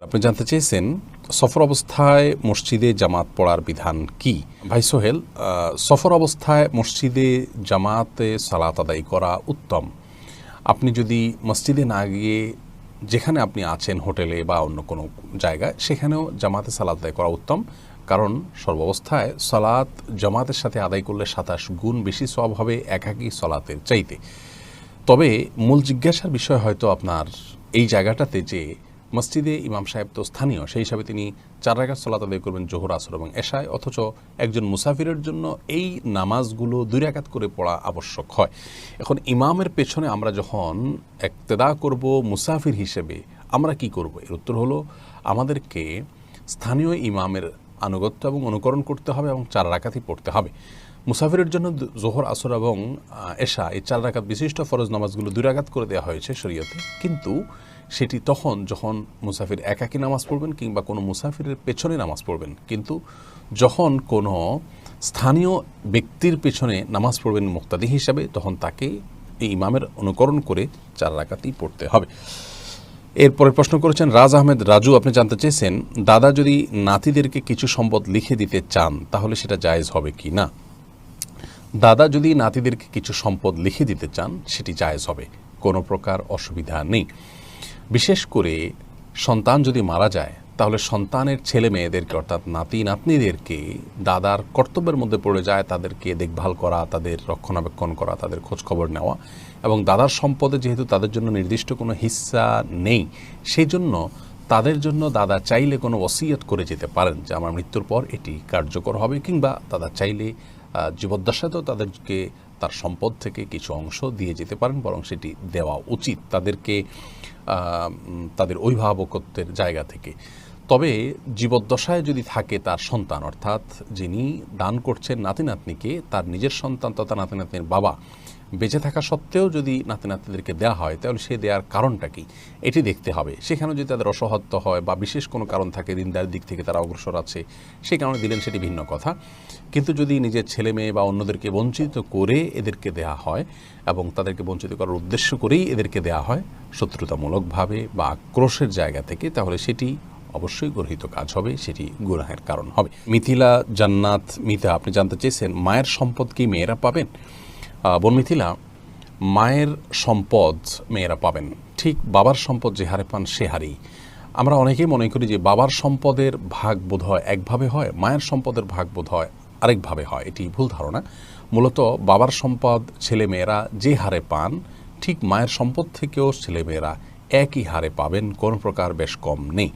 আপনি জানতে চেয়েছেন সফর অবস্থায় মসজিদে জামাত পড়ার বিধান কি। ভাই সোহেল, সফর অবস্থায় মসজিদে জামাতে সালাত আদায় করা উত্তম। আপনি যদি মসজিদে না গিয়ে যেখানে আপনি আছেন হোটেলে বা অন্য কোনো জায়গায় সেখানেও জামাতে সালাত আদায় করা উত্তম, কারণ সর্বাবস্থায় সালাত জামাতের সাথে আদায় করলে 27 গুণ বেশি সওয়াব হবে একাকী সালাতের চাইতে। তবে মূল জিজ্ঞাসার বিষয় হয়তো আপনার এই জায়গাটাতে যে মসজিদে ইমাম সাহেব তো স্থানীয়, সেই হিসাবে তিনি 4 রাকাত সালাত আদায় করবেন জোহর, আসর এবং এশায়, অথচ একজন মুসাফিরের জন্য এই নামাজগুলো 2 রাকাত করে পড়া আবশ্যক হয়। এখন ইমামের পেছনে আমরা যখন ইক্তেদা করব মুসাফির হিসেবে, আমরা কি করব? এর উত্তর হলো আমাদেরকে স্থানীয় ইমামের আনুগত্য এবং অনুকরণ করতে হবে এবং 4 রাকাতই পড়তে হবে। মুসাফিরের জন্য জোহর, আসর এবং এশা এই 4 রাকাত বিশিষ্ট ফরজ নামাজগুলো 2 রাকাত করে দেওয়া হয়েছে শরীয়তে, কিন্তু সেটি তখন যখন মুসাফির একাকী নামাজ পড়বেন কিংবা কোনো মুসাফিরের পেছনে নামাজ পড়বেন। কিন্তু যখন কোনো স্থানীয় ব্যক্তির পেছনে নামাজ পড়বেন মুক্তাদি হিসাবে, তখন তাকে এই ইমামের অনুকরণ করে 4 রাকাতই পড়তে হবে। এরপরে প্রশ্ন করেছেন রাজ আহমেদ রাজু, আপনি জানতে চেয়েছেন দাদা যদি নাতিদেরকে কিছু সম্পদ লিখে দিতে চান তাহলে সেটা জায়েজ হবে কি না। দাদা যদি নাতিদেরকে কিছু সম্পদ লিখে দিতে চান সেটি জায়েজ হবে, কোনো প্রকার অসুবিধা নেই। বিশেষ করে সন্তান যদি মারা যায় তাহলে সন্তানের ছেলে মেয়েদেরকে অর্থাৎ নাতি নাতনিদেরকে দাদার কর্তব্যের মধ্যে পড়ে যায় তাদেরকে দেখভাল করা, তাদের রক্ষণাবেক্ষণ করা, তাদের খোঁজখবর নেওয়া, এবং দাদার সম্পদে যেহেতু তাদের জন্য নির্দিষ্ট কোনো হিস্সা নেই, সেই জন্য তাদের জন্য দাদা চাইলে কোনো ওসিয়ত করে যেতে পারেন যে আমার মৃত্যুর পর এটি কার্যকর হবে, কিংবা দাদা চাইলে জীবদ্দশাতেও তাদেরকে তার সম্পদ থেকে কিছু অংশ দিয়ে যেতে পারেন, বরং সেটি দেওয়া উচিত তাদেরকে তাদের অভিভাবকত্বের জায়গা থেকে। তবে জীবদ্দশায় যদি থাকে তার সন্তান, অর্থাৎ যিনি দান করছেন নাতি নাতনিকে, তার নিজের সন্তান তথা নাতি নাতনির বাবা বেঁচে থাকা সত্ত্বেও যদি নাতি নাতনিদেরকে দেওয়া হয় তাহলে সে দেওয়ার কারণটা কি এটি দেখতে হবে। সেখানে যদি তাদের অসহায়ত্ব হয় বা বিশেষ কোনো কারণ থাকে, দিনদার দিক থেকে তারা অগ্রসর আছে, সেই কারণে দিলেন, সেটি ভিন্ন কথা। কিন্তু যদি নিজের ছেলে মেয়ে বা অন্যদেরকে বঞ্চিত করে এদেরকে দেয়া হয় এবং তাদেরকে বঞ্চিত করার উদ্দেশ্য করেই এদেরকে দেয়া হয় শত্রুতামূলকভাবে বা আক্রোশের জায়গা থেকে, তাহলে সেটি অবশ্যই গর্হিত কাজ হবে, সেটি গুনাহের কারণ হবে। মিথিলা জান্নাত মিতা, আপনি জানতে চেয়েছেন মায়ের সম্পদ কি মেয়েরা পাবেন। বোন মিথিলা, মায়ের সম্পদ মেয়েরা পাবেন, ঠিক বাবার সম্পদ যে হারে পান সে হারেই। আমরা অনেকেই মনে করি যে বাবার সম্পদের ভাগ বোধ হয় একভাবে হয়, মায়ের সম্পদের ভাগ বোধ হয় আরেকভাবে হয়। এটি ভুল ধারণা। মূলত বাবার সম্পদ ছেলে মেয়েরা যে হারে পান, ঠিক মায়ের সম্পদ থেকেও ছেলে মেয়েরা একই হারে পাবেন, কোনো প্রকার বেশ কম নেই।